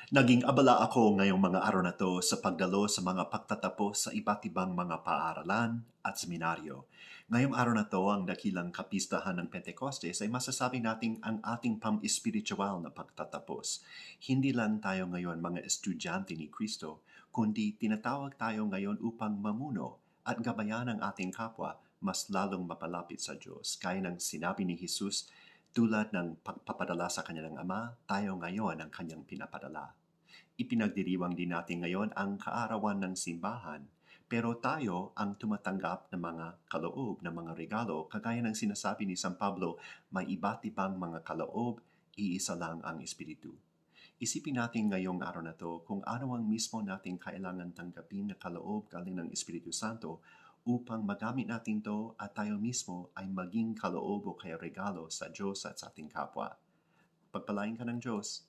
Naging abala ako ngayong mga araw na to sa pagdalo sa mga pagtatapos sa iba't ibang mga paaralan at seminaryo. Ngayong araw na to, ang dakilang kapistahan ng Pentecostes ay masasabi nating ang ating pam-espiritual na pagtatapos. Hindi lang tayo ngayon mga estudyante ni Kristo, kundi tinatawag tayo ngayon upang mamuno at gabayan ang ating kapwa mas lalong mapalapit sa Diyos. Kaya ng sinabi ni Jesus, tulad ng pagpapadala sa kanyang ama, tayo ngayon ang kanyang pinapadala. Ipinagdiriwang din natin ngayon ang kaarawan ng simbahan, pero tayo ang tumatanggap ng mga kaloob, ng mga regalo, kagaya ng sinasabi ni San Pablo, may iba't ibang mga kaloob, iisa lang ang Espiritu. Isipin natin ngayong araw na to kung ano ang mismo nating kailangan tanggapin na kaloob galing ng Espiritu Santo upang magamit natin to at tayo mismo ay maging kaloob o kaya regalo sa Diyos at sa ating kapwa. Pagpalain ka ng Diyos.